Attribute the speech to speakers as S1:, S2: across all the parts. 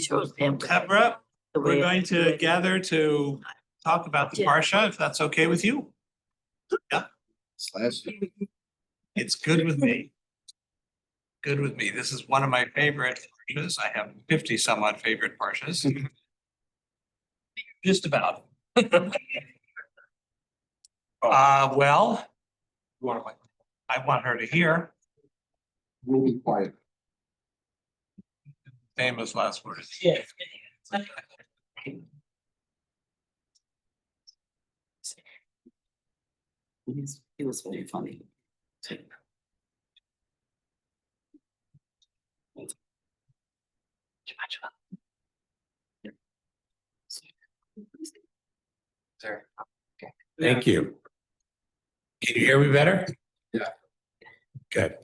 S1: shows Pam.
S2: Deborah, we're going to gather to talk about the Parsha, if that's okay with you. Yeah. It's good with me. Good with me. This is one of my favorite Parshas. I have 50 some odd favorite Parshas. Just about. Well, I want her to hear.
S3: We'll be quiet.
S2: Famous last words.
S1: Yeah. It was very funny.
S2: Sir. Thank you. Can you hear me better?
S3: Yeah.
S2: Good.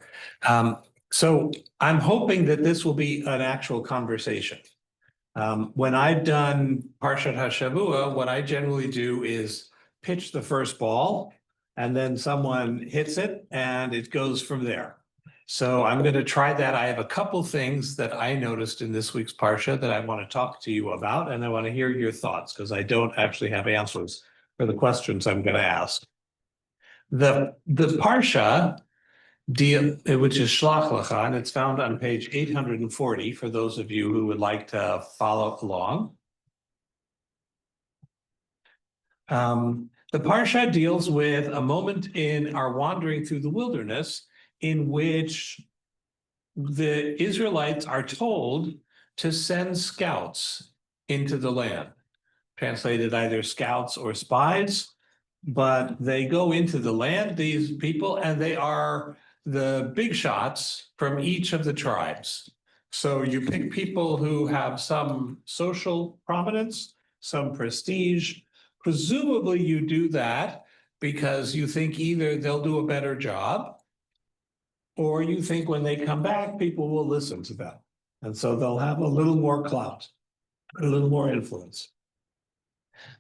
S2: So I'm hoping that this will be an actual conversation. When I've done Parshat HaShavua, what I generally do is pitch the first ball and then someone hits it and it goes from there. So I'm going to try that. I have a couple things that I noticed in this week's Parsha that I want to talk to you about, and I want to hear your thoughts because I don't actually have answers for the questions I'm going to ask. The Parsha deal, which is Shlach Lecha, and it's found on page 840 for those of you who would like to follow along. The Parsha deals with a moment in our wandering through the wilderness in which the Israelites are told to send scouts into the land, translated either scouts or spies, but they go into the land, these people, and they are the big shots from each of the tribes. So you pick people who have some social prominence, some prestige. Presumably you do that because you think either they'll do a better job or you think when they come back, people will listen to them. And so they'll have a little more clout, a little more influence.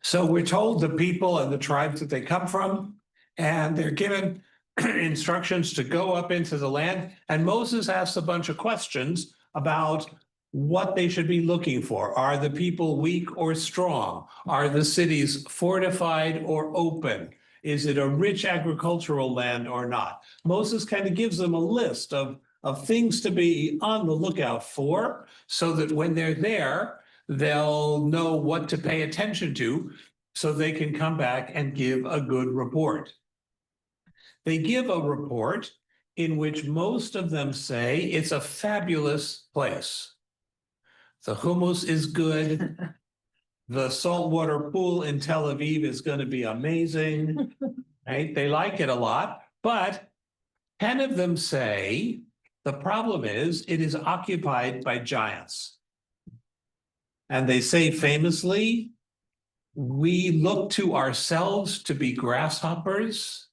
S2: So we're told the people and the tribes that they come from, and they're given instructions to go up into the land. And Moses asks a bunch of questions about what they should be looking for. Are the people weak or strong? Are the cities fortified or open? Is it a rich agricultural land or not? Moses kind of gives them a list of things to be on the lookout for so that when they're there, they'll know what to pay attention to so they can come back and give a good report. They give a report in which most of them say it's a fabulous place. The hummus is good. The saltwater pool in Tel Aviv is going to be amazing, right? They like it a lot, but 10 of them say the problem is it is occupied by giants. And they say famously, we look to ourselves to be grasshoppers,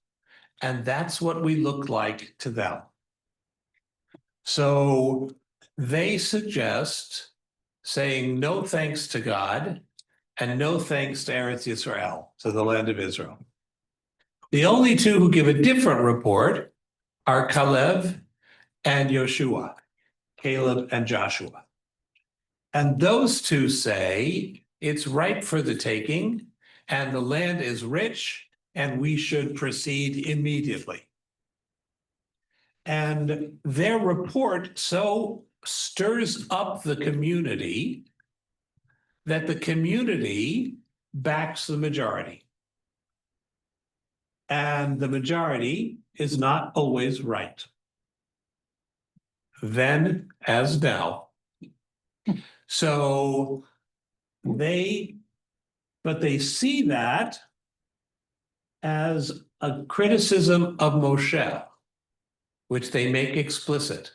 S2: and that's what we look like to them. So they suggest saying no thanks to God and no thanks to Eretz Yisrael, to the land of Israel. The only two who give a different report are Caleb and Joshua, Caleb and Joshua. And those two say it's ripe for the taking and the land is rich and we should proceed immediately. And their report so stirs up the community that the community backs the majority. And the majority is not always right. Then as now. So they see that as a criticism of Moshe, which they make explicit.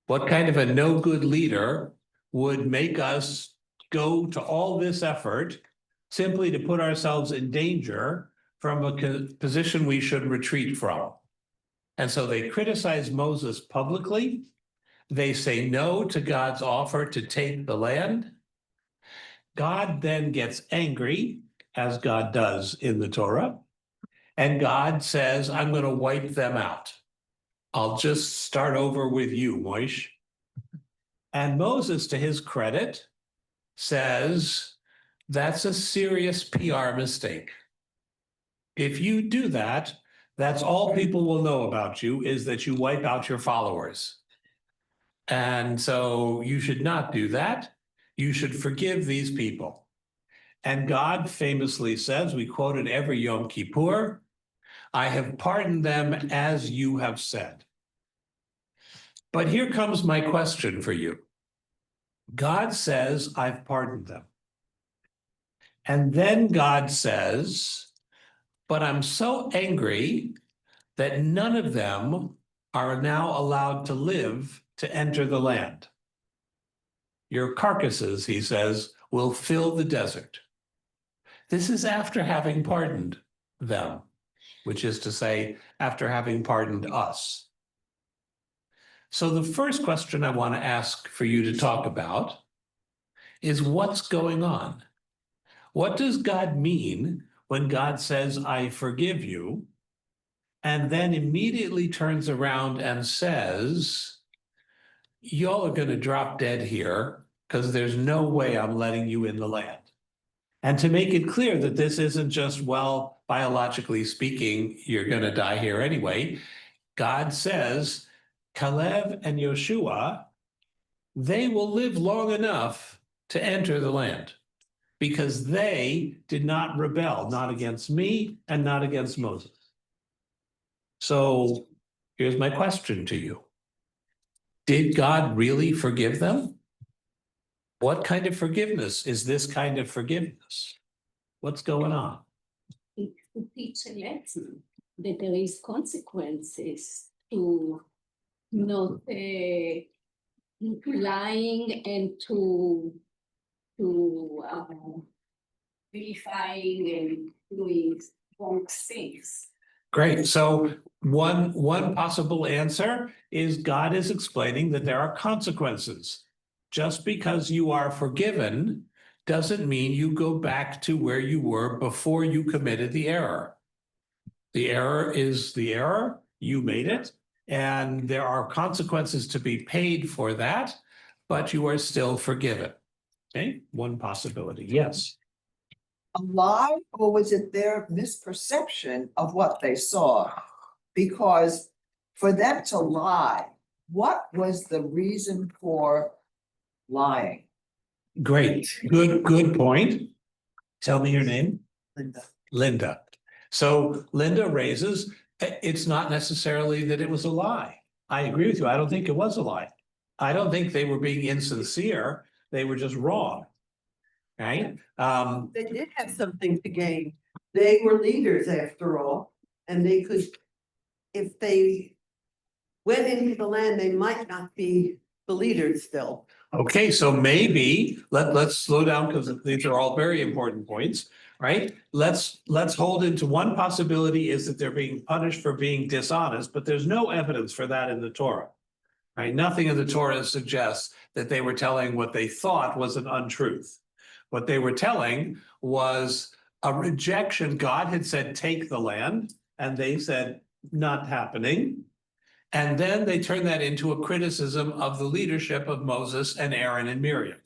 S2: What kind of a no good leader would make us go to all this effort simply to put ourselves in danger from a position we should retreat from? And so they criticize Moses publicly. They say no to God's offer to take the land. God then gets angry, as God does in the Torah, and God says, I'm going to wipe them out. I'll just start over with you, Moshe. And Moses, to his credit, says that's a serious PR mistake. If you do that, that's all people will know about you, is that you wipe out your followers. And so you should not do that. You should forgive these people. And God famously says, we quote it every Yom Kippur, I have pardoned them as you have said. But here comes my question for you. God says, I've pardoned them. And then God says, but I'm so angry that none of them are now allowed to live to enter the land. Your carcasses, he says, will fill the desert. This is after having pardoned them, which is to say, after having pardoned us. So the first question I want to ask for you to talk about is what's going on? What does God mean when God says, I forgive you, and then immediately turns around and says, y'all are going to drop dead here because there's no way I'm letting you in the land. And to make it clear that this isn't just, well, biologically speaking, you're going to die here anyway. God says, Caleb and Yoshua, they will live long enough to enter the land because they did not rebel, not against me and not against Moses. So here's my question to you. Did God really forgive them? What kind of forgiveness is this kind of forgiveness? What's going on?
S4: It to teach a lesson that there is consequences to not to lying and to vilifying and doing wrong things.
S2: Great. So one possible answer is God is explaining that there are consequences. Just because you are forgiven doesn't mean you go back to where you were before you committed the error. The error is the error, you made it, and there are consequences to be paid for that, but you are still forgiven. Okay, one possibility, yes.
S5: A lie, or was it their misperception of what they saw? Because for them to lie, what was the reason for lying?
S2: Great, good point. Tell me your name.
S5: Linda.
S2: Linda. So Linda raises, it's not necessarily that it was a lie. I agree with you. I don't think it was a lie. I don't think they were being insincere. They were just wrong. Right?
S6: They did have something to gain. They were leaders after all, and they could, if they went into the land, they might not be the leaders still.
S2: Okay, so maybe let's slow down because these are all very important points, right? Let's hold into one possibility is that they're being punished for being dishonest, but there's no evidence for that in the Torah. Right? Nothing in the Torah suggests that they were telling what they thought was an untruth. What they were telling was a rejection. God had said, take the land, and they said, not happening. And then they turned that into a criticism of the leadership of Moses and Aaron and Miriam.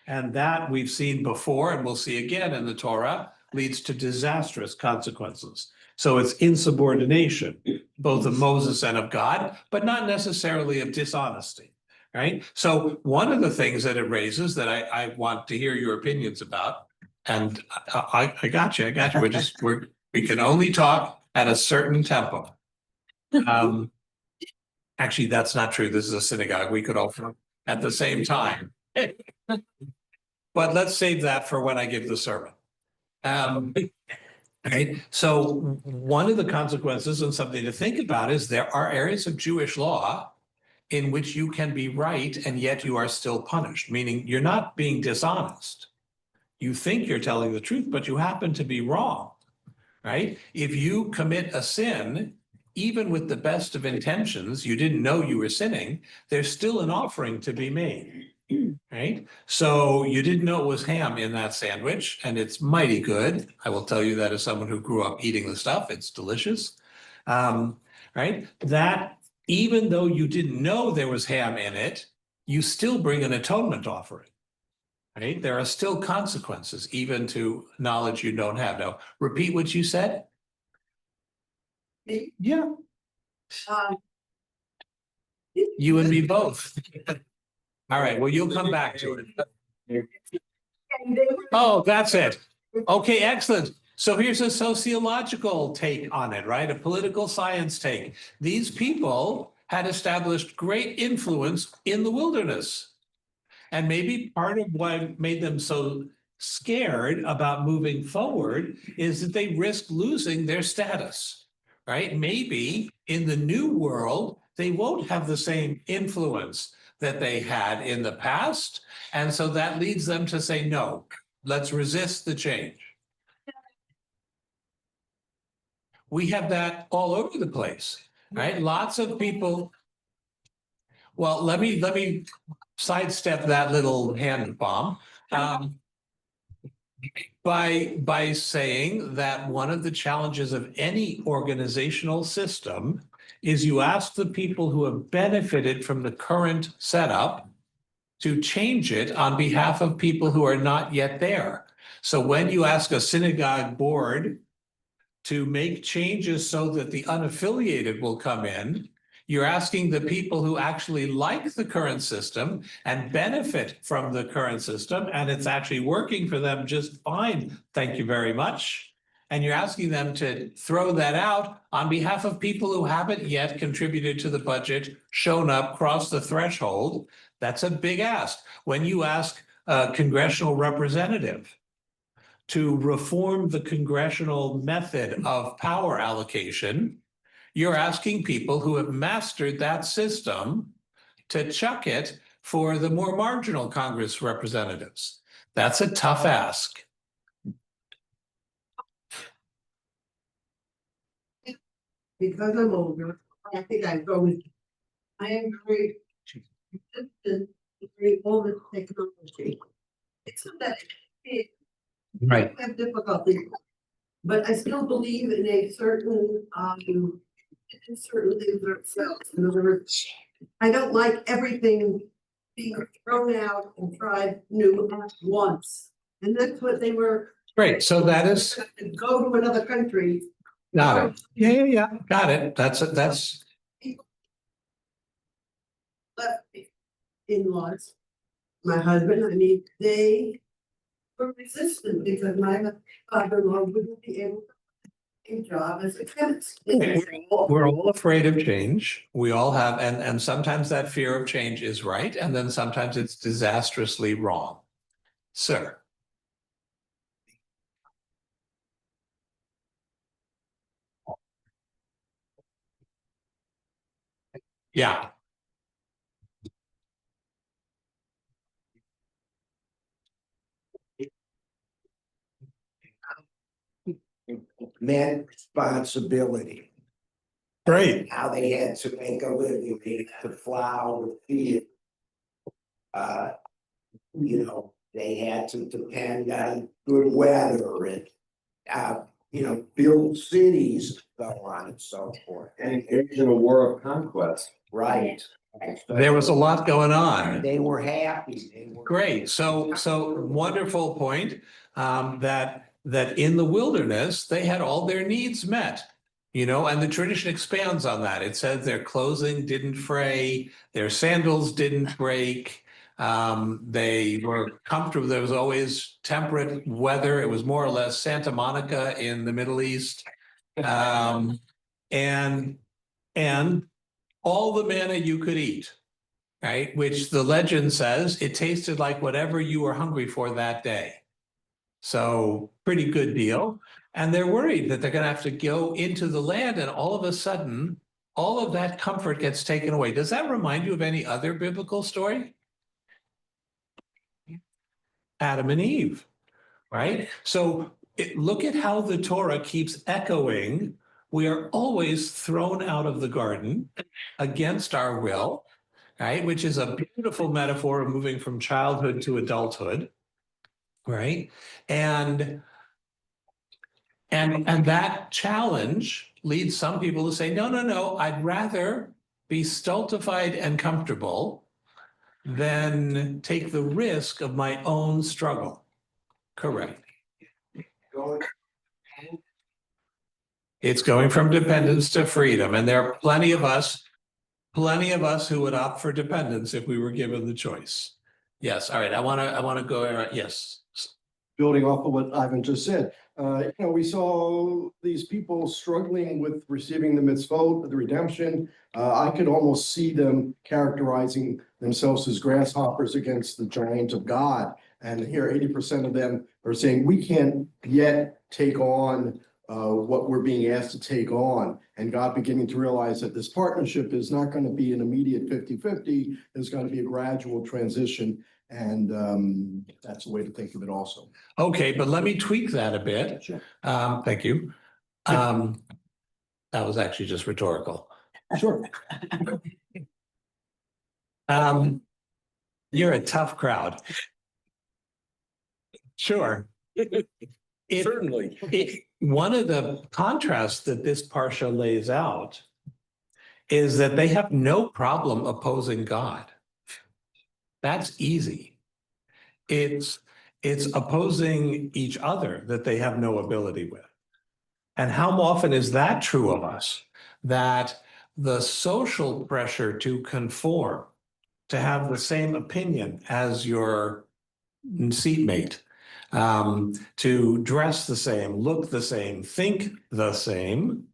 S2: And that we've seen before, and we'll see again in the Torah, leads to disastrous consequences. So it's insubordination, both of Moses and of God, but not necessarily of dishonesty. Right. So one of the things that it raises that I want to hear your opinions about, and I got you. We can only talk at a certain tempo. Actually, that's not true. This is a synagogue. We could all talk at the same time. But let's save that for when I give the sermon. Right. So one of the consequences and something to think about is there are areas of Jewish law in which you can be right and yet you are still punished, meaning you're not being dishonest. You think you're telling the truth, but you happen to be wrong, right? If you commit a sin, even with the best of intentions, you didn't know you were sinning, there's still an offering to be made, right? So you didn't know it was ham in that sandwich, and it's mighty good. I will tell you that as someone who grew up eating the stuff, it's delicious, right? That even though you didn't know there was ham in it, you still bring an atonement offering, right? There are still consequences, even to knowledge you don't have. Now, repeat what you said? Yeah.
S6: Um,
S2: You and me both. All right, well, you'll come back to it.
S6: and they were-
S2: Oh, that's it. Okay, excellent. So here's a sociological take on it, right? A political science take. These people had established great influence in the wilderness. And maybe part of what made them so scared about moving forward is that they risk losing their status, right? Maybe in the new world, they won't have the same influence that they had in the past. And so that leads them to say, no, let's resist the change. We have that all over the place, right? Lots of people. Well, let me sidestep that little hand bomb. By saying that one of the challenges of any organizational system is you ask the people who have benefited from the current setup to change it on behalf of people who are not yet there. So when you ask a synagogue board to make changes so that the unaffiliated will come in, you're asking the people who actually like the current system and benefit from the current system, and it's actually working for them just fine. Thank you very much. And you're asking them to throw that out on behalf of people who haven't yet contributed to the budget, shown up, crossed the threshold. That's a big ask. When you ask a congressional representative to reform the congressional method of power allocation, you're asking people who have mastered that system to chuck it for the more marginal Congress representatives. That's a tough ask.
S6: Because I'm older, I think I go with, I am very resistant to all this technology. It's not that it
S2: Right.
S6: have difficulty, but I still believe in a certain, in certain things ourselves. In other words, I don't like everything being thrown out and tried new at once. And that's what they were.
S2: Great. So that is.
S6: Go to another country.
S2: Got it. Yeah. Got it. That's.
S6: Left in-laws, my husband, I mean, they were resistant because my father-in-law wouldn't be able to get a job as a chemist.
S2: We're all afraid of change. We all have, and sometimes that fear of change is right, and then sometimes it's disastrously wrong. Sir. Yeah.
S7: Men responsibility,
S2: Great.
S7: how they had to make a living, they had to plow the field. You know, they had to depend on good weather and, build cities, so on and so forth.
S3: And engaged in a war of conquest.
S7: Right.
S2: There was a lot going on.
S7: They were happy, they were.
S2: Great. So wonderful point, that in the wilderness, they had all their needs met. And the tradition expands on that. It says their clothing didn't fray, their sandals didn't break. They were comfortable. There was always temperate weather. It was more or less Santa Monica in the Middle East. And all the manna you could eat, right? Which the legend says it tasted like whatever you were hungry for that day. So pretty good deal. And they're worried that they're going to have to go into the land, and all of a sudden, all of that comfort gets taken away. Does that remind you of any other biblical story? Adam and Eve, right? So look at how the Torah keeps echoing. We are always thrown out of the garden against our will, right? Which is a beautiful metaphor of moving from childhood to adulthood, right? And that challenge leads some people to say, no, I'd rather be stultified and comfortable then take the risk of my own struggle. Correct.
S7: Going
S2: It's going from dependence to freedom, and there are plenty of us who would opt for dependence if we were given the choice. Yes, all right, I wanna go, yes.
S8: Building off of what Ivan just said, we saw these people struggling with receiving the mitzvot, the redemption. I could almost see them characterizing themselves as grasshoppers against the giant of God. And here, 80% of them are saying, we can't yet take on what we're being asked to take on. And God beginning to realize that this partnership is not going to be an immediate 50-50. There's going to be a gradual transition. And that's a way to think of it also.
S2: Okay, but let me tweak that a bit.
S8: Sure.
S2: Thank you. That was actually just rhetorical.
S8: Sure.
S2: You're a tough crowd. Sure.
S8: Certainly.
S2: One of the contrasts that this parsha lays out is that they have no problem opposing God. That's easy. It's opposing each other that they have no ability with. And how often is that true of us? That the social pressure to conform, to have the same opinion as your seatmate, to dress the same, look the same, think the same,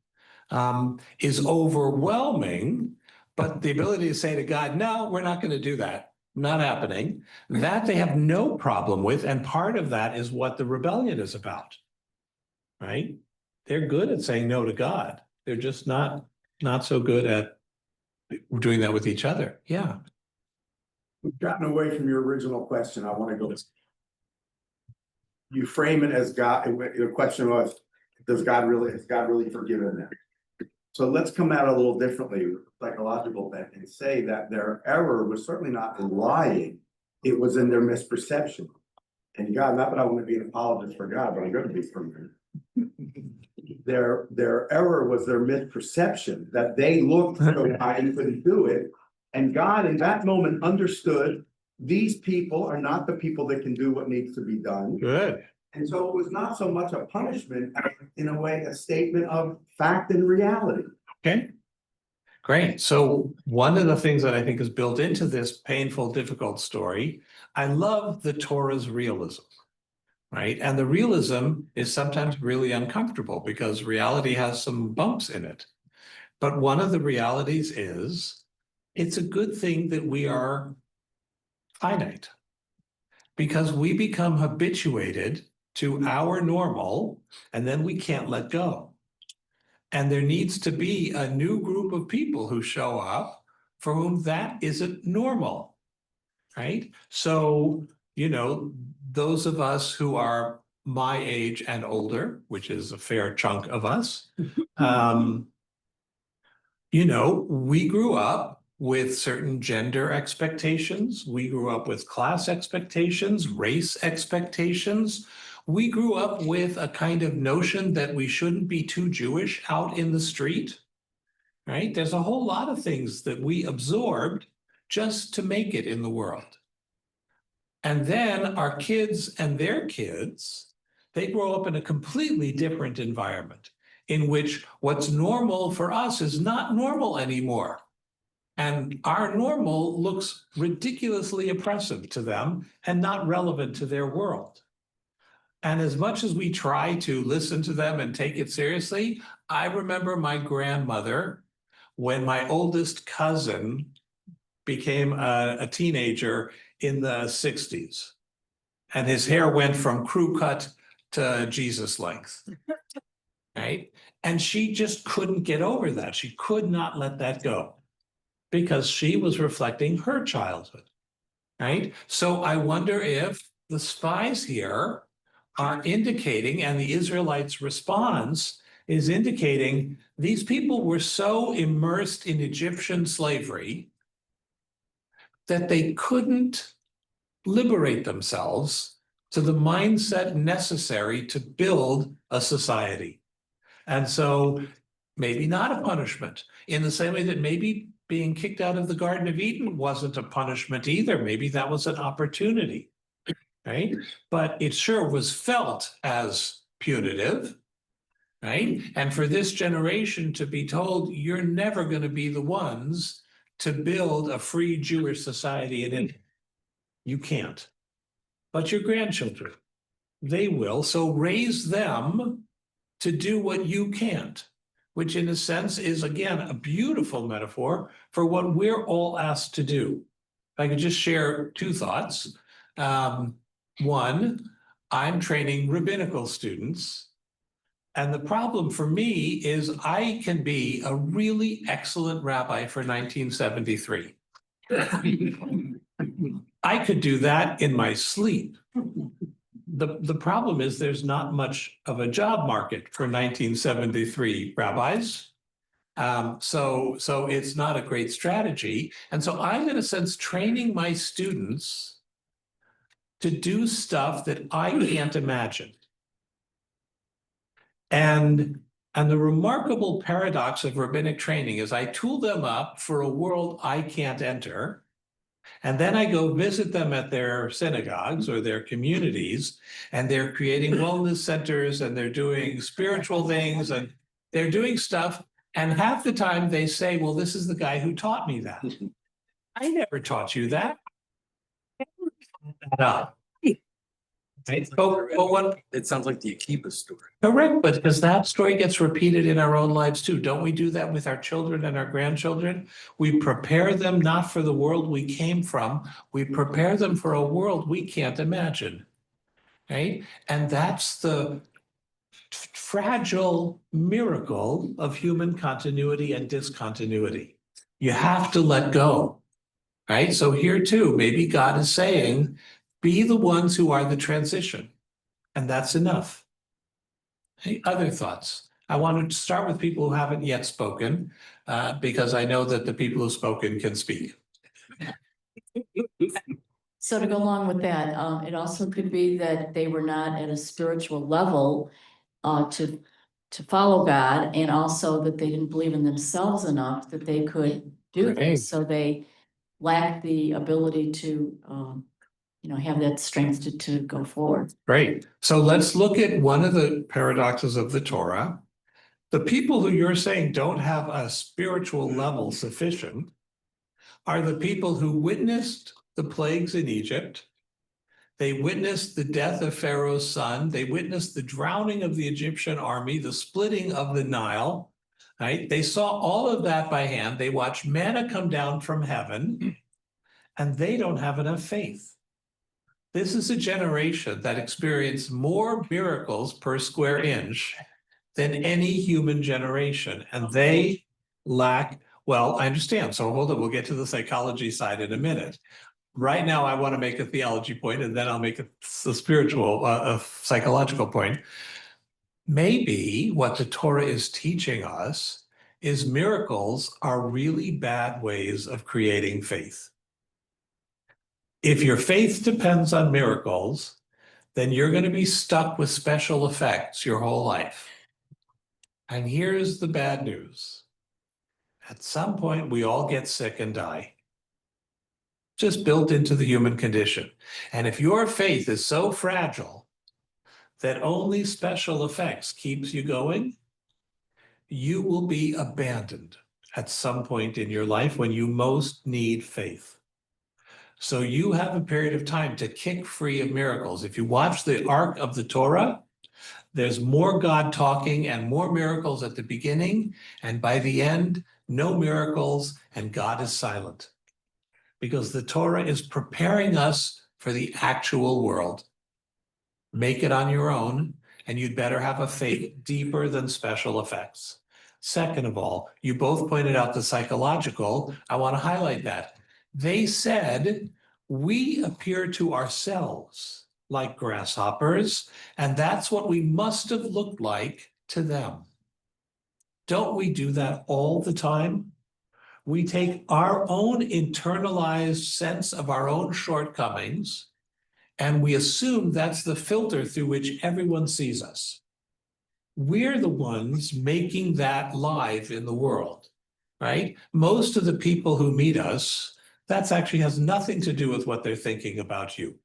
S2: is overwhelming. But the ability to say to God, no, we're not going to do that. Not happening. That they have no problem with. And part of that is what the rebellion is about, right? They're good at saying no to God. They're just not so good at doing that with each other. Yeah.
S3: We've gotten away from your original question. I want to go. You frame it as God, your question was, has God really forgiven them? So let's come at it a little differently, psychological thing, and say that their error was certainly not in lying. It was in their misperception. And God, not that I want to be an apologist for God, but I'm going to be for you. Their error was their misperception, that they looked so high and couldn't do it. And God in that moment understood these people are not the people that can do what needs to be done.
S2: Good.
S3: And so it was not so much a punishment, as, in a way, a statement of fact and reality.
S2: Okay. Great. So one of the things that I think is built into this painful, difficult story, I love the Torah's realism, right? And the realism is sometimes really uncomfortable because reality has some bumps in it. But one of the realities is it's a good thing that we are finite because we become habituated to our normal and then we can't let go. And there needs to be a new group of people who show up for whom that isn't normal, right? So, those of us who are my age and older, which is a fair chunk of us, we grew up with certain gender expectations. We grew up with class expectations, race expectations. We grew up with a kind of notion that we shouldn't be too Jewish out in the street, right? There's a whole lot of things that we absorbed just to make it in the world. And then our kids and their kids, they grow up in a completely different environment in which what's normal for us is not normal anymore. And our normal looks ridiculously oppressive to them and not relevant to their world. And as much as we try to listen to them and take it seriously, I remember my grandmother, when my oldest cousin became a teenager in the 60s, and his hair went from crew cut to Jesus length, right? And she just couldn't get over that. She could not let that go because she was reflecting her childhood, right? So I wonder if the spies here are indicating, and the Israelites' response is indicating, these people were so immersed in Egyptian slavery that they couldn't liberate themselves to the mindset necessary to build a society. And so maybe not a punishment, in the same way that maybe being kicked out of the Garden of Eden wasn't a punishment either. Maybe that was an opportunity, right? But it sure was felt as punitive, right? And for this generation to be told, you're never going to be the ones to build a free Jewish society in India. You can't. But your grandchildren, they will. So raise them to do what you can't, which in a sense is, again, a beautiful metaphor for what we're all asked to do. If I could just share two thoughts. One, I'm training rabbinical students. And the problem for me is I can be a really excellent rabbi for 1973. I could do that in my sleep. The problem is there's not much of a job market for 1973 rabbis. So it's not a great strategy. And so I'm in a sense training my students to do stuff that I can't imagine. And the remarkable paradox of rabbinic training is I tool them up for a world I can't enter. And then I go visit them at their synagogues or their communities, and they're creating wellness centers, and they're doing spiritual things, and they're doing stuff. And half the time they say, well, this is the guy who taught me that. I never taught you that. No. Right? But what,
S1: It sounds like the Akiba story.
S2: correct, but because that story gets repeated in our own lives too. Don't we do that with our children and our grandchildren? We prepare them not for the world we came from. We prepare them for a world we can't imagine, right? And that's the fragile miracle of human continuity and discontinuity. You have to let go, right? So here too, maybe God is saying, be the ones who are the transition, and that's enough. Any other thoughts? I wanted to start with people who haven't yet spoken, because I know that the people who've spoken can speak.
S9: So to go along with that, it also could be that they were not at a spiritual level to follow God, and also that they didn't believe in themselves enough that they could do
S2: Right.
S9: this. So they lacked the ability to have that strength to go forward.
S2: Great. So let's look at one of the paradoxes of the Torah. The people who you're saying don't have a spiritual level sufficient are the people who witnessed the plagues in Egypt. They witnessed the death of Pharaoh's son. They witnessed the drowning of the Egyptian army, the splitting of the Nile, right? They saw all of that by hand. They watched manna come down from heaven, and they don't have enough faith. This is a generation that experienced more miracles per square inch than any human generation, and they lack, well, I understand. So hold on, we'll get to the psychology side in a minute. Right now, I want to make a theology point, and then I'll make a spiritual, a psychological point. Maybe what the Torah is teaching us is miracles are really bad ways of creating faith. If your faith depends on miracles, then you're going to be stuck with special effects your whole life. And here's the bad news. At some point, we all get sick and die. Just built into the human condition. And if your faith is so fragile that only special effects keeps you going, you will be abandoned at some point in your life when you most need faith. So you have a period of time to kick free of miracles. If you watch the arc of the Torah, there's more God talking and more miracles at the beginning, and by the end, no miracles, and God is silent. Because the Torah is preparing us for the actual world. Make it on your own, and you'd better have a faith deeper than special effects. Second of all, you both pointed out the psychological. I want to highlight that. They said, we appear to ourselves like grasshoppers, and that's what we must have looked like to them. Don't we do that all the time? We take our own internalized sense of our own shortcomings, and we assume that's the filter through which everyone sees us. We're the ones making that live in the world. right? Most of the people who meet us, that's actually has nothing to do with what they're thinking about you.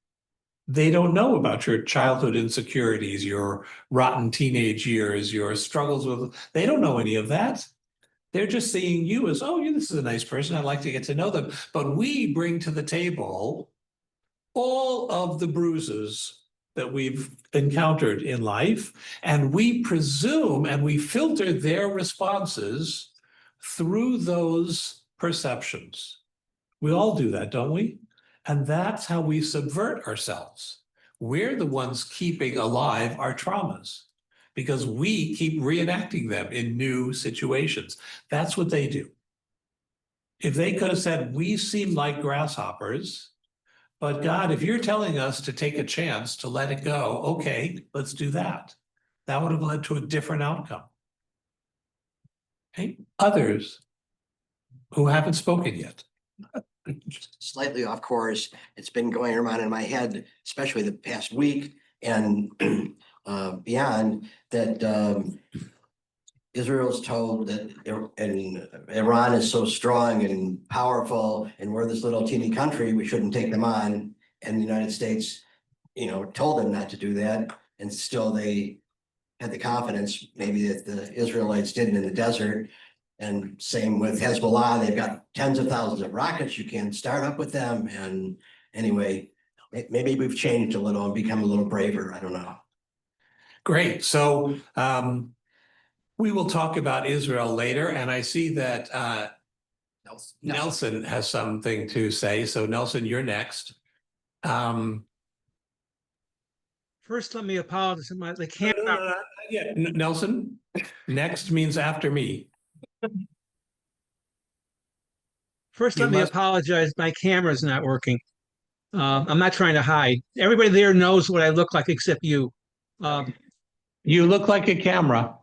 S2: They don't know about your childhood insecurities, your rotten teenage years, your struggles with, they don't know any of that. They're just seeing you as, oh, yeah, this is a nice person. I'd like to get to know them. But we bring to the table all of the bruises that we've encountered in life, and we presume and we filter their responses through those perceptions. We all do that, don't we? And that's how we subvert ourselves. We're the ones keeping alive our traumas because we keep reenacting them in new situations. That's what they do. If they could have said, we seem like grasshoppers, but God, if you're telling us to take a chance to let it go, okay, let's do that. That would have led to a different outcome. Okay, others who haven't spoken yet.
S10: Slightly off course. It's been going around in my head, especially the past week and beyond, that Israel's told that Iran is so strong and powerful, and we're this little teeny country, we shouldn't take them on. And the United States, told them not to do that, and still they had the confidence, maybe that the Israelites didn't in the desert. And same with Hezbollah, they've got tens of thousands of rockets, you can start up with them. And anyway, maybe we've changed a little and become a little braver, I don't know.
S2: Great, so we will talk about Israel later, and I see that Nelson has something to say. So Nelson, you're next.
S11: First, let me apologize. The camera.
S2: Yeah, Nelson, next means after me.
S11: First, let me apologize. My camera's not working. I'm not trying to hide. Everybody there knows what I look like except you.
S2: You look like a camera.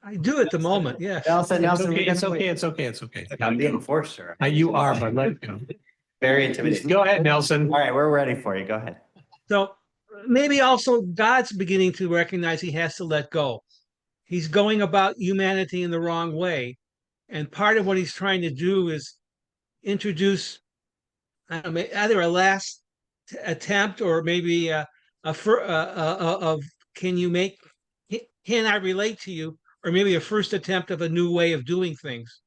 S11: I do at the moment, yes.
S12: Nelson,
S2: It's okay.
S12: I'm the enforcer.
S2: You are, but let go.
S12: Very intimidating.
S2: Go ahead, Nelson.
S12: All right, we're ready for you. Go ahead.
S11: So maybe also God's beginning to recognize he has to let go. He's going about humanity in the wrong way. And part of what he's trying to do is introduce either a last attempt or maybe can I relate to you? Or maybe a first attempt of a new way of doing things.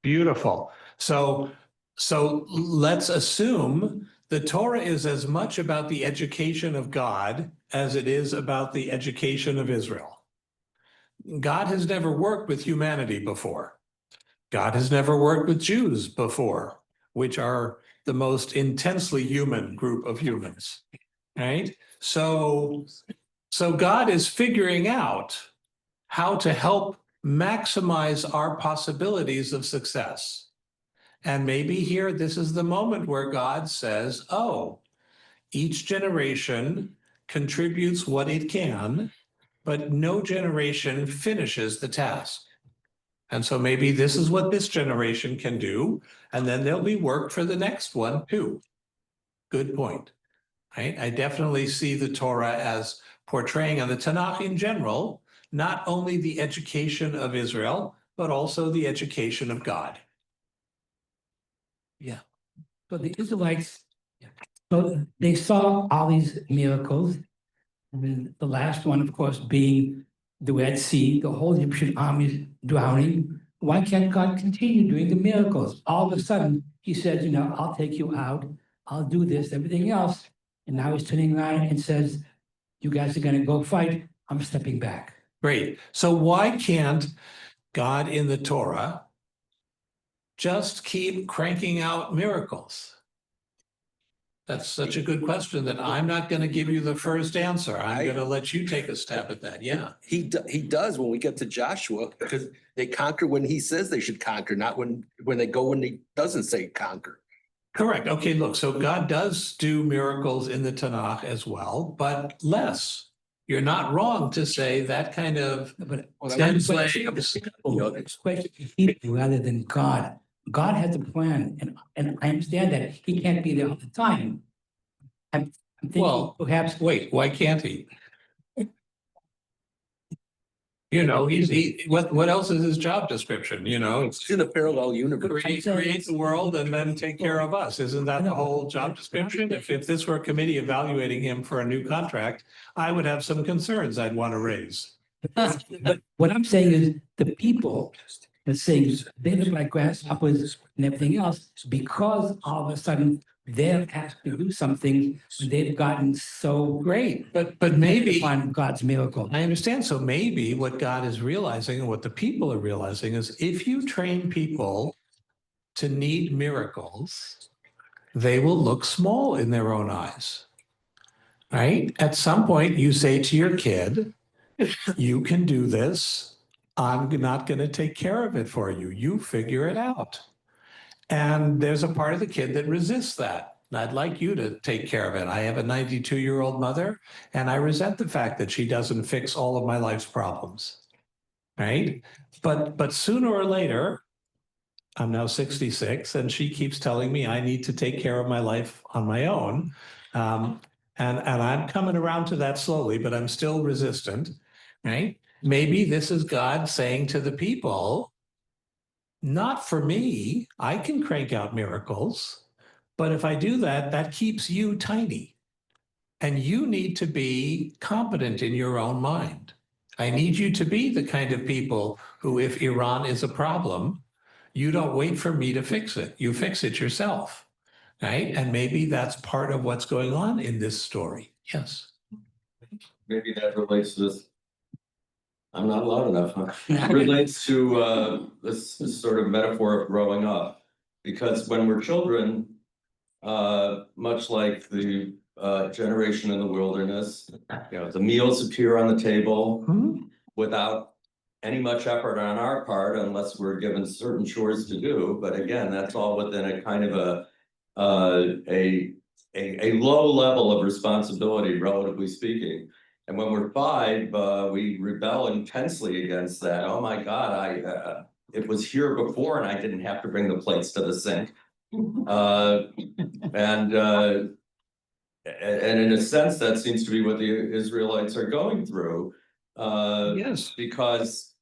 S2: Beautiful. So let's assume the Torah is as much about the education of God as it is about the education of Israel. God has never worked with humanity before. God has never worked with Jews before, which are the most intensely human group of humans, right? So God is figuring out how to help maximize our possibilities of success. And maybe here, this is the moment where God says, oh, each generation contributes what it can, but no generation finishes the task. And so maybe this is what this generation can do, and then there'll be work for the next one too. Good point, right? I definitely see the Torah as portraying, and the Tanakh in general, not only the education of Israel, but also the education of God.
S13: Yeah. So the Israelites, so they saw all these miracles. And the last one, of course, being the Red Sea, the whole Egyptian army drowning. Why can't God continue doing the miracles? All of a sudden, he says, I'll take you out. I'll do this, everything else. And now he's turning around and says, you guys are going to go fight. I'm stepping back.
S2: Great. So why can't God in the Torah just keep cranking out miracles? That's such a good question that I'm not going to give you the first answer. I'm going to let you take a stab at that. Yeah.
S14: He does when we get to Joshua, because they conquer when he says they should conquer, not when they go when he doesn't say conquer.
S2: Correct. Okay, look, so God does do miracles in the Tanakh as well, but less. You're not wrong to say that kind of
S13: slaves. Rather than God. God has a plan, and I understand that he can't be there all the time. I'm thinking perhaps.
S2: Wait, why can't he? You know, what else is his job description, you know?
S14: It's in a parallel universe.
S2: Create the world and then take care of us. Isn't that the whole job description? If this were a committee evaluating him for a new contract, I would have some concerns I'd want to raise.
S13: But what I'm saying is the people are saying they look like grasshoppers and everything else because all of a sudden they're asked to do something when they've gotten so
S2: Great, but maybe.
S13: upon God's miracle.
S2: I understand. So maybe what God is realizing and what the people are realizing is if you train people to need miracles, they will look small in their own eyes. Right? At some point, you say to your kid, you can do this. I'm not going to take care of it for you. You figure it out. And there's a part of the kid that resists that. I'd like you to take care of it. I have a 92-year-old mother, and I resent the fact that she doesn't fix all of my life's problems. Right? But sooner or later, I'm now 66, and she keeps telling me I need to take care of my life on my own. And I'm coming around to that slowly, but I'm still resistant. Right? Maybe this is God saying to the people, not for me, I can crank out miracles, but if I do that, that keeps you tiny. And you need to be competent in your own mind. I need you to be the kind of people who, if Iran is a problem, you don't wait for me to fix it. You fix it yourself, right? And maybe that's part of what's going on in this story. Yes.
S15: Maybe that relates to this. I'm not loud enough, huh? It relates to this sort of metaphor of growing up. Because when we're children, much like the generation in the wilderness, you know, the meals appear on the table without any much effort on our part, unless we're given certain chores to do. But again, that's all within a kind of a low level of responsibility, relatively speaking. And when we're 5, we rebel intensely against that. Oh my God, it was here before and I didn't have to bring the plates to the sink. And in a sense, that seems to be what the Israelites are going through.
S2: Yes.
S15: Because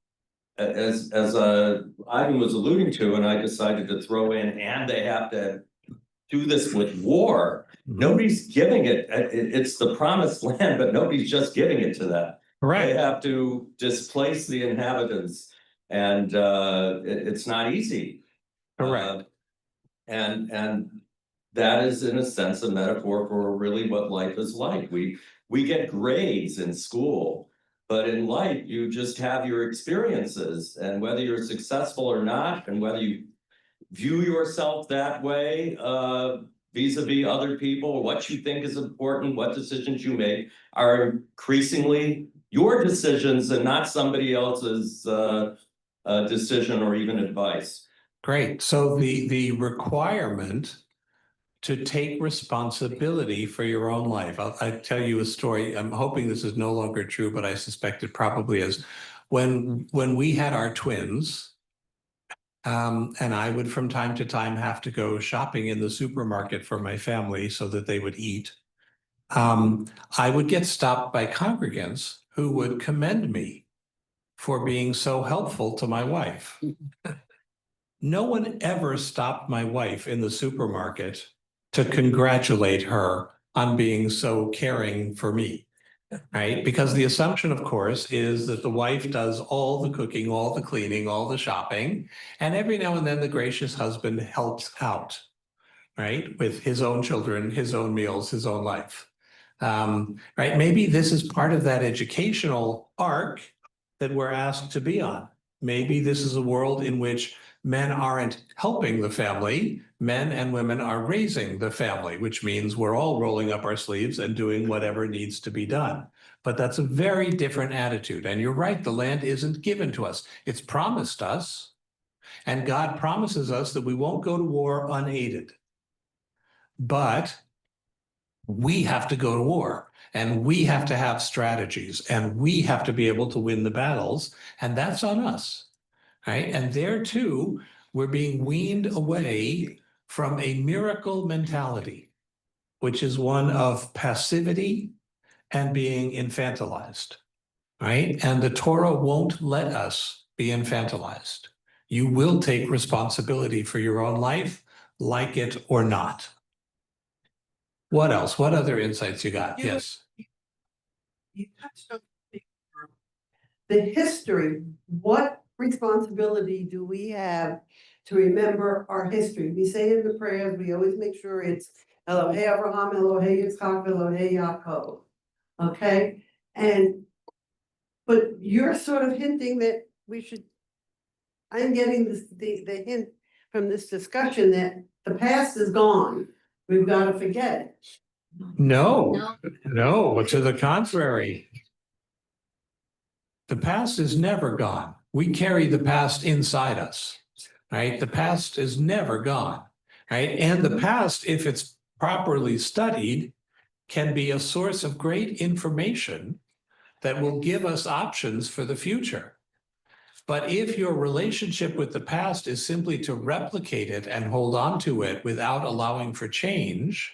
S15: as Ivan was alluding to, and I decided to throw in, and they have to do this with war. Nobody's giving it. It's the promised land, but nobody's just giving it to them.
S2: Right.
S15: They have to displace the inhabitants, and it's not easy.
S2: Correct.
S15: And that is, in a sense, a metaphor for really what life is like. We get grades in school, but in life, you just have your experiences, and whether you're successful or not, and whether you view yourself that way, vis-a-vis other people, what you think is important, what decisions you make are increasingly your decisions and not somebody else's decision or even advice.
S2: Great. So the requirement to take responsibility for your own life. I'll tell you a story. I'm hoping this is no longer true, but I suspect it probably is. When we had our twins, and I would from time to time have to go shopping in the supermarket for my family so that they would eat. I would get stopped by congregants who would commend me for being so helpful to my wife. No one ever stopped my wife in the supermarket to congratulate her on being so caring for me, right? Because the assumption, of course, is that the wife does all the cooking, all the cleaning, all the shopping, and every now and then the gracious husband helps out, right? With his own children, his own meals, his own life, right? Maybe this is part of that educational arc that we're asked to be on. Maybe this is a world in which men aren't helping the family, men and women are raising the family, which means we're all rolling up our sleeves and doing whatever needs to be done. But that's a very different attitude. And you're right, the land isn't given to us. It's promised us. And God promises us that we won't go to war unaided. But we have to go to war, and we have to have strategies, and we have to be able to win the battles. And that's on us. Right? And there too, we're being weaned away from a miracle mentality, which is one of passivity and being infantilized. right? And the Torah won't let us be infantilized. You will take responsibility for your own life, like it or not. What else? What other insights you got? Yes.
S6: You touched on the history. What responsibility do we have to remember our history? We say in the prayers, we always make sure it's Elohei Abraham, Elohei Yitzchak, Elohei Yaakov. Okay, but you're sort of hinting that we should. I'm getting the hint from this discussion that the past is gone. We've got to forget it.
S2: No, to the contrary. The past is never gone. We carry the past inside us, right? The past is never gone, right? And the past, if it's properly studied, can be a source of great information that will give us options for the future. But if your relationship with the past is simply to replicate it and hold on to it without allowing for change,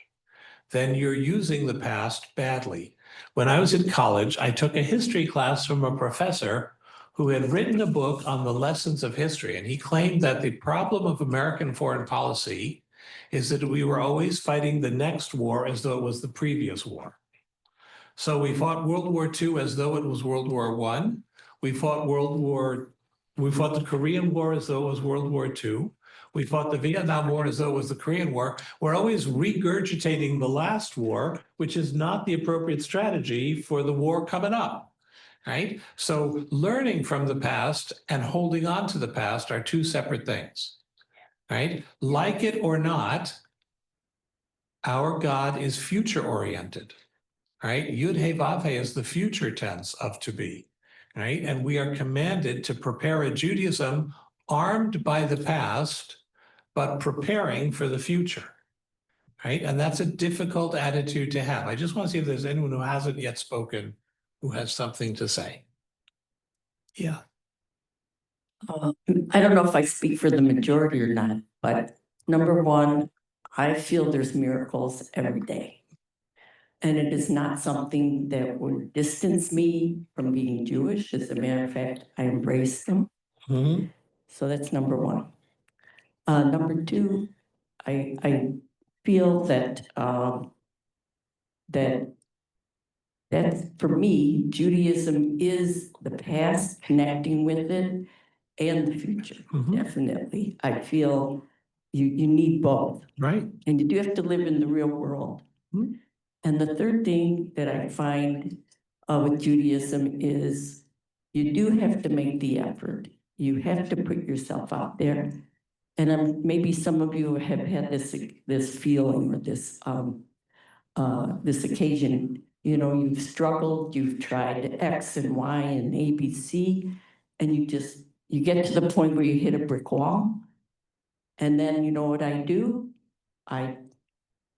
S2: then you're using the past badly. When I was in college, I took a history class from a professor who had written a book on the lessons of history. And he claimed that the problem of American foreign policy is that we were always fighting the next war as though it was the previous war. So we fought World War II as though it was World War I. We fought the Korean War as though it was World War II. We fought the Vietnam War as though it was the Korean War. We're always regurgitating the last war, which is not the appropriate strategy for the war coming up, right? So learning from the past and holding on to the past are two separate things, right? Like it or not, our God is future-oriented, right? Yud He Vav He is the future tense of to be, right? And we are commanded to prepare a Judaism armed by the past, but preparing for the future, right? And that's a difficult attitude to have. I just want to see if there's anyone who hasn't yet spoken who has something to say. Yeah.
S16: I don't know if I speak for the majority or not, but number one, I feel there's miracles every day. And it is not something that would distance me from being Jewish. As a matter of fact, I embrace them.
S2: Mm-hmm.
S16: So that's number one. Number two, I feel that that for me, Judaism is the past, connecting with it, and the future. Definitely, I feel you need both,
S2: right?
S16: And you do have to live in the real world. And the third thing that I find with Judaism is you do have to make the effort. You have to put yourself out there. And maybe some of you have had this feeling or this occasion. You know, you've struggled, you've tried X and Y and ABC, and you get to the point where you hit a brick wall. And then you know what I do? I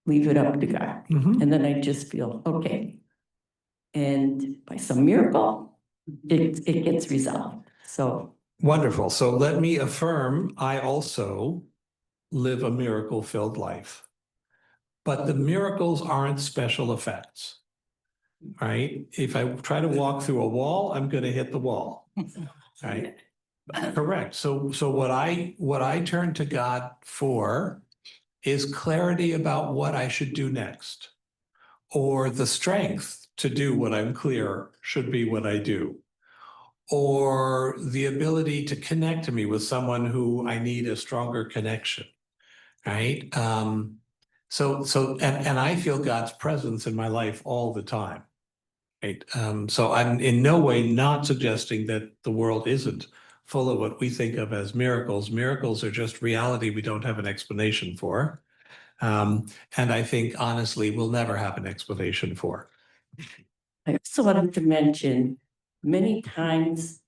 S16: leave it up to God. And then I just feel, okay. And by some miracle, it gets resolved. So
S2: wonderful. So let me affirm, I also live a miracle-filled life. But the miracles aren't special effects, right? If I try to walk through a wall, I'm going to hit the wall, right? Correct. So what I turn to God for is clarity about what I should do next, or the strength to do what I'm clear should be what I do, or the ability to connect to me with someone who I need a stronger connection, right? And I feel God's presence in my life all the time, right? So I'm in no way not suggesting that the world isn't full of what we think of as miracles. Miracles are just reality we don't have an explanation for. And I think, honestly, we'll never have an explanation for.
S16: I also wanted to mention many times,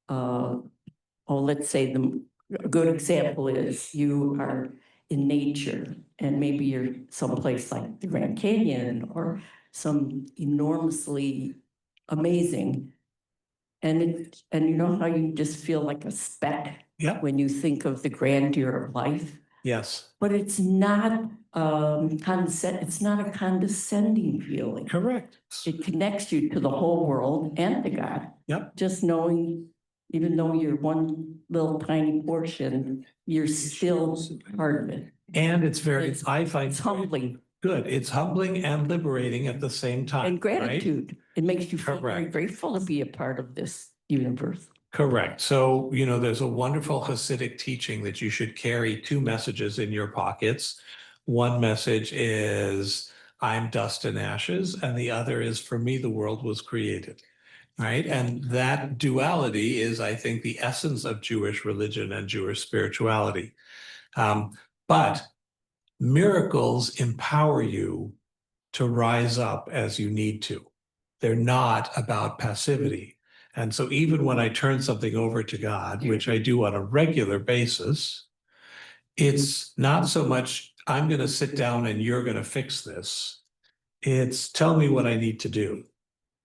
S16: let's say a good example is you are in nature and maybe you're someplace like the Grand Canyon or some enormously amazing. And you know how you just feel like a speck when you think of the grandeur of life?
S2: Yes,
S16: But it's not it's not a condescending feeling.
S2: correct.
S16: It connects you to the whole world and to God.
S2: Yep.
S16: Just knowing, even though you're one little tiny portion, you're still part of it.
S2: And it's very, I find.
S16: It's humbling.
S2: Good. It's humbling and liberating at the same time.
S16: And
S2: right?
S16: gratitude. It makes you feel very
S2: Correct.
S16: grateful to be a part of this universe.
S2: Correct. So, there's a wonderful Hasidic teaching that you should carry two messages in your pockets. One message is, I'm dust and ashes, and the other is, for me, the world was created. Right? And that duality is, I think, the essence of Jewish religion and Jewish spirituality. But miracles empower you to rise up as you need to. They're not about passivity. And so even when I turn something over to God, which I do on a regular basis, it's not so much, I'm going to sit down and you're going to fix this. It's tell me what I need to do.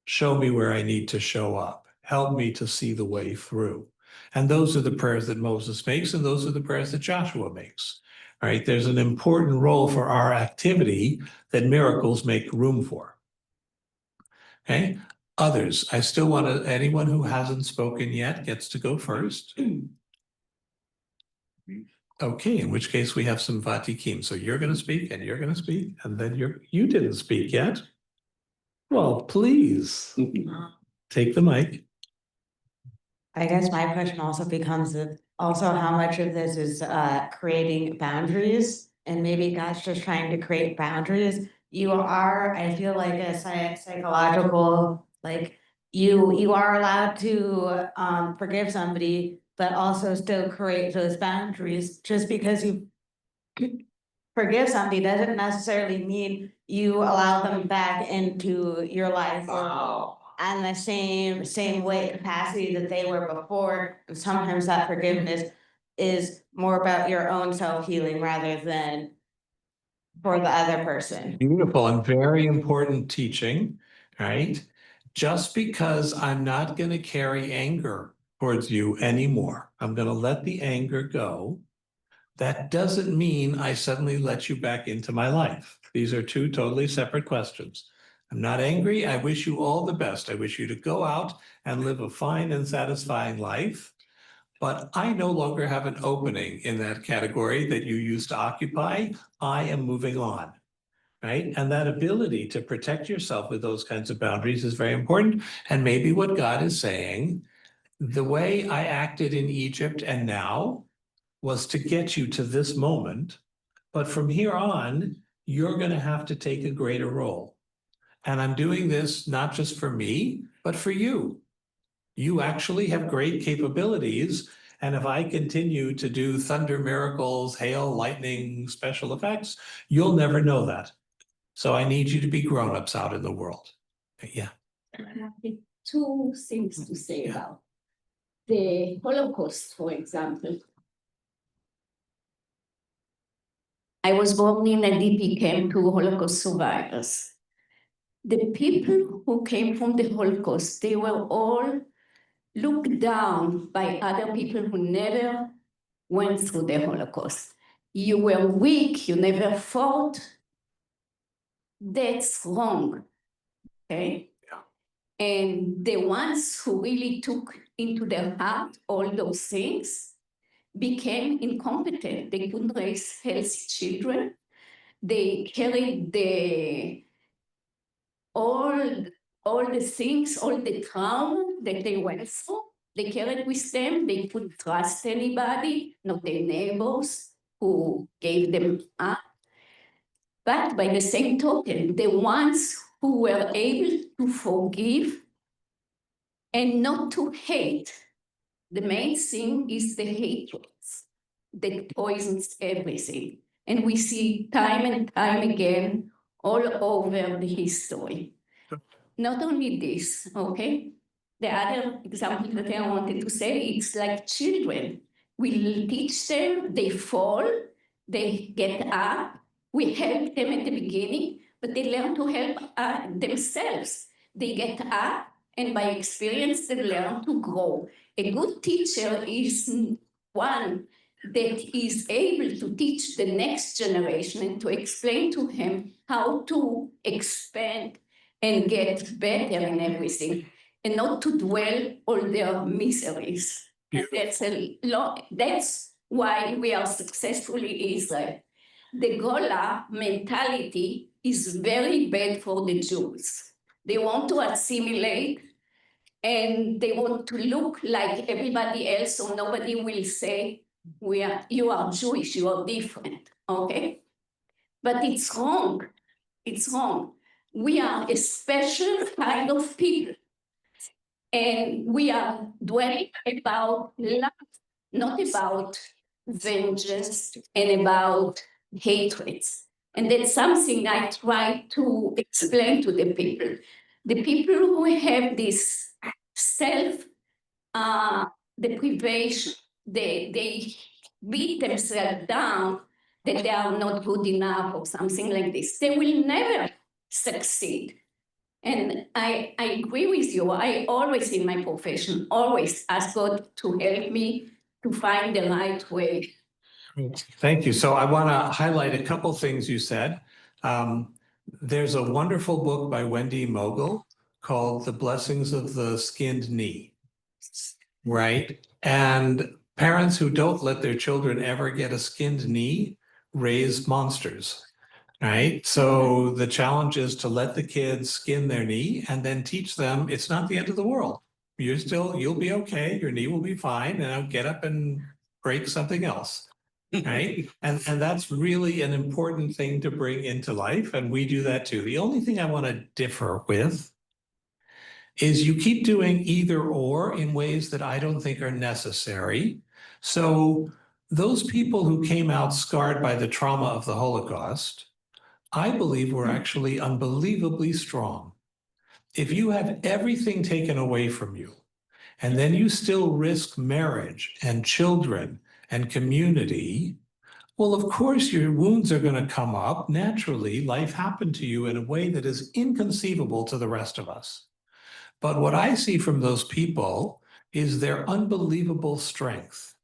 S2: Show me where I need to show up. Help me to see the way through. And those are the prayers that Moses makes, and those are the prayers that Joshua makes. All right, there's an important role for our activity that miracles make room for. Okay, others, I still want to, anyone who hasn't spoken yet gets to go first. Okay, in which case we have some Vatikim. So you're going to speak and you're going to speak, and then you didn't speak yet. Well, please take the mic.
S17: I guess my question also becomes also how much of this is creating boundaries, and maybe God's just trying to create boundaries. You are, I feel like, a psychological, like you are allowed to forgive somebody, but also still create those boundaries. Just because you forgive somebody doesn't necessarily mean you allow them back into your life. And the same way capacity that they were before. And sometimes that forgiveness is more about your own self-healing rather than for the other person.
S2: Beautiful and very important teaching, right? Just because I'm not going to carry anger towards you anymore, I'm going to let the anger go. That doesn't mean I suddenly let you back into my life. These are two totally separate questions. I'm not angry. I wish you all the best. I wish you to go out and live a fine and satisfying life. But I no longer have an opening in that category that you used to occupy. I am moving on, right? And that ability to protect yourself with those kinds of boundaries is very important. And maybe what God is saying, the way I acted in Egypt and now was to get you to this moment. But from here on, you're going to have to take a greater role. And I'm doing this not just for me, but for you. You actually have great capabilities. And if I continue to do thunder, miracles, hail, lightning, special effects, you'll never know that. So I need you to be grown-ups out in the world. Yeah.
S4: I have two things to say about the Holocaust, for example. I was born in a DP camp to Holocaust survivors. The people who came from the Holocaust, they were all looked down by other people who never went through the Holocaust. You were weak, you never fought. That's wrong, okay? Yeah. And the ones who really took into their heart all those things became incompetent. They couldn't raise healthy children. They carried all the things, all the trauma that they went through, they carried with them. They couldn't trust anybody, not their neighbors who gave them up. But by the same token, the ones who were able to forgive and not to hate, the main thing is the hatred that poisons everything. And we see time and time again all over the history. Not only this, okay? The other example that I wanted to say, it's like children. We teach them, they fall, they get up, we help them at the beginning, but they learn to help themselves. They get up, and by experience, they learn to grow. A good teacher is one that is able to teach the next generation and to explain to him how to expand and get better in everything, and not to dwell on their miseries. And that's why we are successfully Israel. The Gola mentality is very bad for the Jews. They want to assimilate and they want to look like everybody else, so nobody will say, you are Jewish, you are different, okay? But it's wrong, it's wrong. We are a special kind of people. And we are dwelling about love, not about vengeance and about hatred. And that's something I try to explain to the people. The people who have this self deprivation, they beat themselves down that they are not good enough or something like this. They will never succeed. And I agree with you. I always in my profession, always ask God to help me to find the right way.
S2: Thank you. So I want to highlight a couple things you said. There's a wonderful book by Wendy Mogul called The Blessings of the Skinned Knee, right? And parents who don't let their children ever get a skinned knee raise monsters, right? So the challenge is to let the kids skin their knee and then teach them it's not the end of the world. You'll be okay. Your knee will be fine, and I'll get up and break something else. Right? And that's really an important thing to bring into life. And we do that too. The only thing I want to differ with is you keep doing either or in ways that I don't think are necessary. So those people who came out scarred by the trauma of the Holocaust, I believe were actually unbelievably strong. If you have everything taken away from you, and then you still risk marriage and children and community, well, of course, your wounds are going to come up naturally. Life happened to you in a way that is inconceivable to the rest of us. But what I see from those people is their unbelievable strength,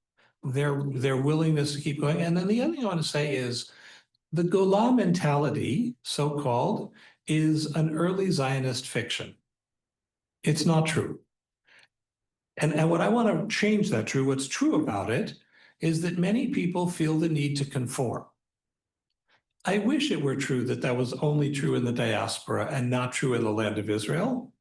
S2: their willingness to keep going. And then the other thing I want to say is the Gola mentality, so-called, is an early Zionist fiction. It's not true. And what I want to change that true, what's true about it is that many people feel the need to conform. I wish it were true that that was only true in the diaspora and not true in the land of Israel,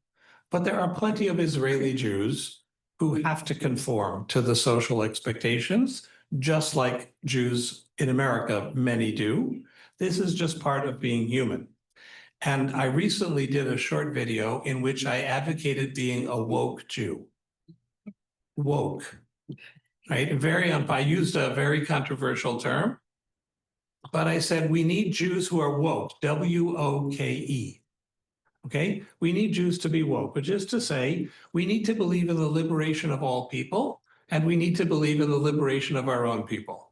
S2: but there are plenty of Israeli Jews who have to conform to the social expectations, just like Jews in America, many do. This is just part of being human. And I recently did a short video in which I advocated being a woke Jew. Woke. Right? I used a very controversial term, but I said we need Jews who are woke, W-O-K-E. Okay? We need Jews to be woke, which is to say we need to believe in the liberation of all people, and we need to believe in the liberation of our own people.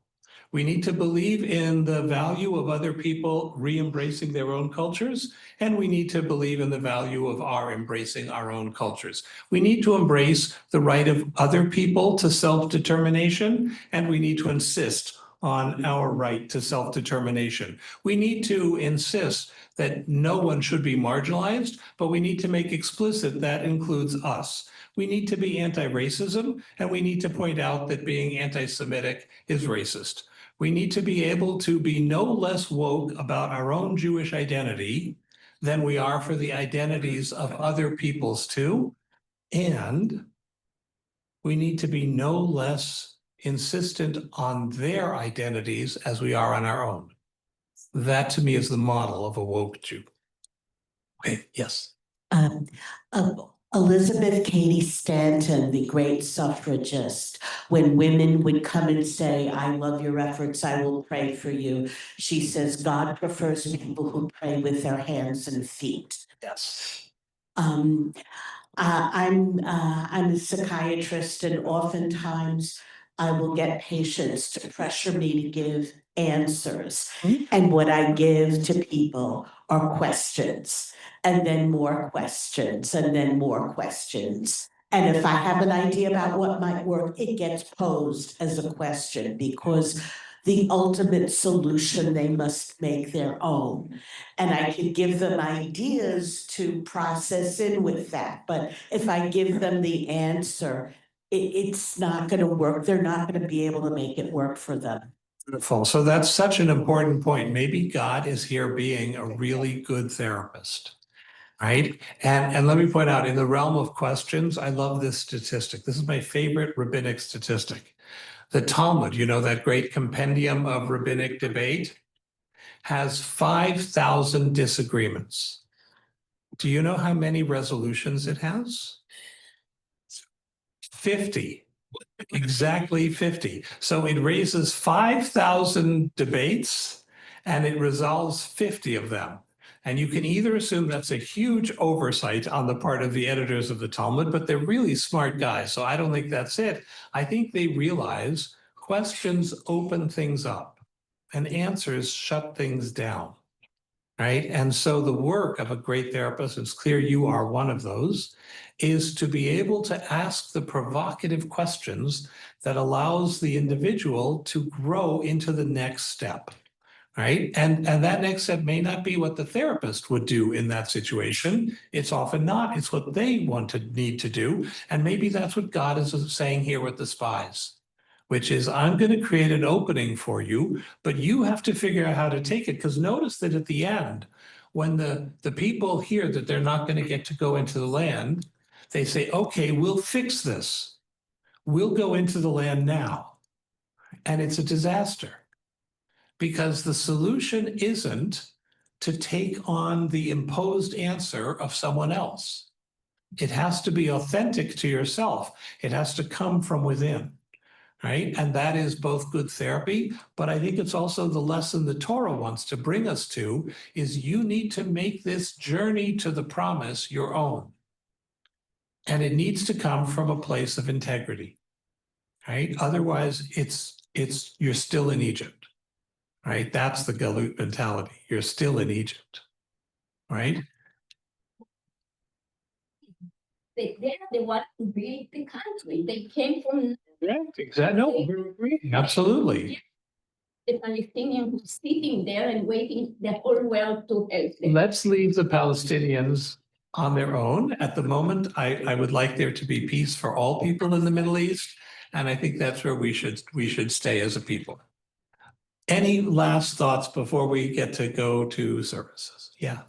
S2: We need to believe in the value of other people re-embracing their own cultures, and we need to believe in the value of our embracing our own cultures. We need to embrace the right of other people to self-determination, and we need to insist on our right to self-determination. We need to insist that no one should be marginalized, but we need to make explicit that includes us. We need to be anti-racism, and we need to point out that being anti-Semitic is racist. We need to be able to be no less woke about our own Jewish identity than we are for the identities of other peoples too. And we need to be no less insistent on their identities as we are on our own. That to me is the model of a woke Jew. Okay, yes.
S18: Elizabeth Cady Stanton, the great suffragist, when women would come and say, I love your efforts, I will pray for you, she says, God prefers people who pray with their hands and feet.
S2: Yes.
S18: I'm a psychiatrist, and oftentimes I will get patients to pressure me to give answers. And what I give to people are questions, and then more questions, and then more questions. And if I have an idea about what might work, it gets posed as a question because the ultimate solution they must make their own. And I can give them ideas to process in with that. But if I give them the answer, it's not going to work. They're not going to be able to make it work for them.
S2: Beautiful. So that's such an important point. Maybe God is here being a really good therapist. Right? And let me point out, in the realm of questions, I love this statistic. This is my favorite rabbinic statistic. The Talmud, you know, that great compendium of rabbinic debate, has 5,000 disagreements. Do you know how many resolutions it has? 50. Exactly 50. So it raises 5,000 debates and it resolves 50 of them. And you can either assume that's a huge oversight on the part of the editors of the Talmud, but they're really smart guys. So I don't think that's it. I think they realize questions open things up and answers shut things down, right? And so the work of a great therapist, it's clear you are one of those, is to be able to ask the provocative questions that allows the individual to grow into the next step. Right. And that next step may not be what the therapist would do in that situation. It's often not. It's what they need to do. And maybe that's what God is saying here with the spies, which is, I'm going to create an opening for you, but you have to figure out how to take it. Because notice that at the end, when the people hear that they're not going to get to go into the land, they say, okay, we'll fix this. We'll go into the land now. And it's a disaster. Because the solution isn't to take on the imposed answer of someone else. It has to be authentic to yourself. It has to come from within, right? And that is both good therapy, but I think it's also the lesson the Torah wants to bring us to is you need to make this journey to the promise your own. And it needs to come from a place of integrity, right? Otherwise, you're still in Egypt. Right? That's the Galut mentality. You're still in Egypt, right?
S4: They're the ones who built the country. They came from.
S2: Right, exactly. No, we're agreeing. Absolutely.
S4: The Palestinians were sitting there and waiting the whole world to help them.
S2: Let's leave the Palestinians on their own. At the moment, I would like there to be peace for all people in the Middle East. And I think that's where we should stay as a people. Any last thoughts before we get to go to services? Yeah.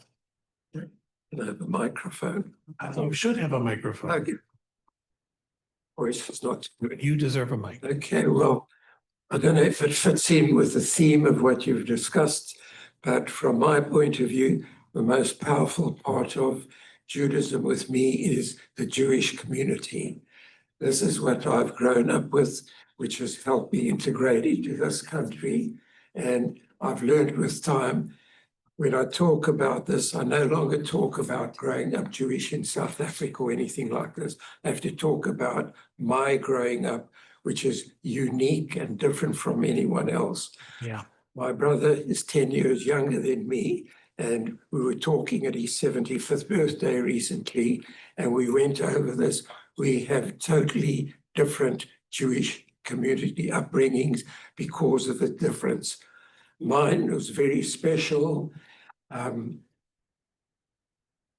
S19: Can I have a microphone?
S2: I thought we should have a microphone.
S19: Okay. Voice is not good.
S2: You deserve a mic.
S19: Okay, well, I don't know if it fits in with the theme of what you've discussed, but from my point of view, the most powerful part of Judaism with me is the Jewish community. This is what I've grown up with, which has helped me integrate into this country. And I've learned with time, when I talk about this, I no longer talk about growing up Jewish in South Africa or anything like this. I have to talk about my growing up, which is unique and different from anyone else.
S2: Yeah.
S19: My brother is 10 years younger than me, and we were talking at his 75th birthday recently, and we went over this. We have totally different Jewish community upbringings because of the difference. Mine was very special.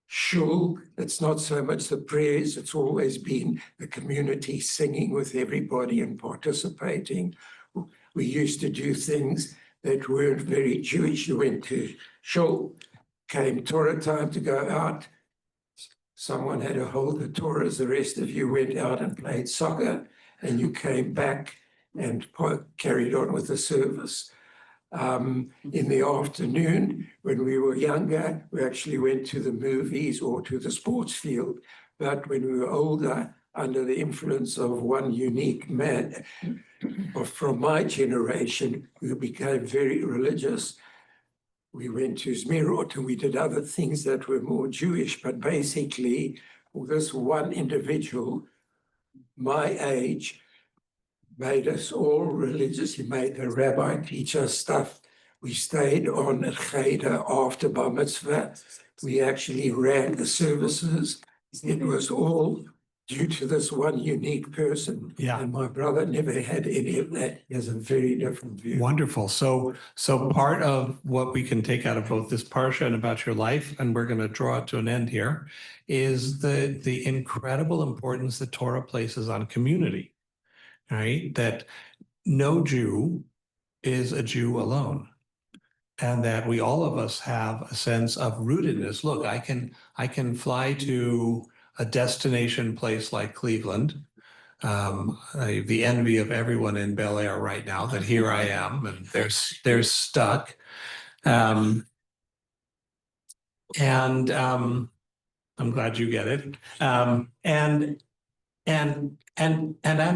S19: Shul, it's not so much the prayers, it's always been the community singing with everybody and participating. We used to do things that weren't very Jewish. You went to Shul, came Torah time to go out. Someone had to hold the Torahs, the rest of you went out and played soccer, and you came back and carried on with the service. In the afternoon, when we were younger, we actually went to the movies or to the sports field. But when we were older, under the influence of one unique man from my generation, who became very religious, we went to Zmirot and we did other things that were more Jewish. But basically, this one individual, my age, made us all religious. He made the rabbi teach us stuff. We stayed on at Cheder after Bar Mitzvah. We actually ran the services. It was all due to this one unique person.
S2: Yeah.
S19: And my brother never had any of that. He has a very different view.
S2: Wonderful. So part of what we can take out of both this parsha and about your life, and we're going to draw it to an end here, is the incredible importance that Torah places on community, right? That no Jew is a Jew alone. And that we all of us have a sense of rootedness. Look, I can fly to a destination place like Cleveland. The envy of everyone in Bel Air right now, that here I am and they're stuck. I'm glad you get it. And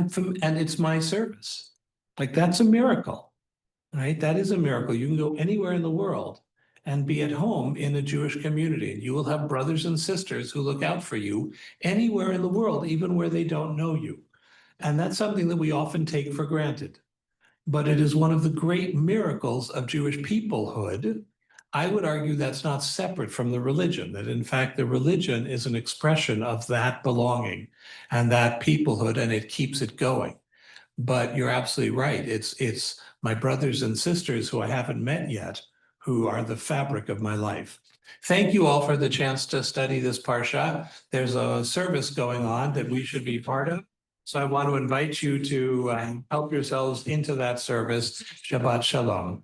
S2: it's my service. Like, that's a miracle, right? That is a miracle. You can go anywhere in the world and be at home in a Jewish community. And you will have brothers and sisters who look out for you anywhere in the world, even where they don't know you. And that's something that we often take for granted. But it is one of the great miracles of Jewish peoplehood. I would argue that's not separate from the religion, that in fact, the religion is an expression of that belonging and that peoplehood, and it keeps it going. But you're absolutely right. It's my brothers and sisters who I haven't met yet, who are the fabric of my life. Thank you all for the chance to study this parsha. There's a service going on that we should be part of. So I want to invite you to help yourselves into that service. Shabbat Shalom.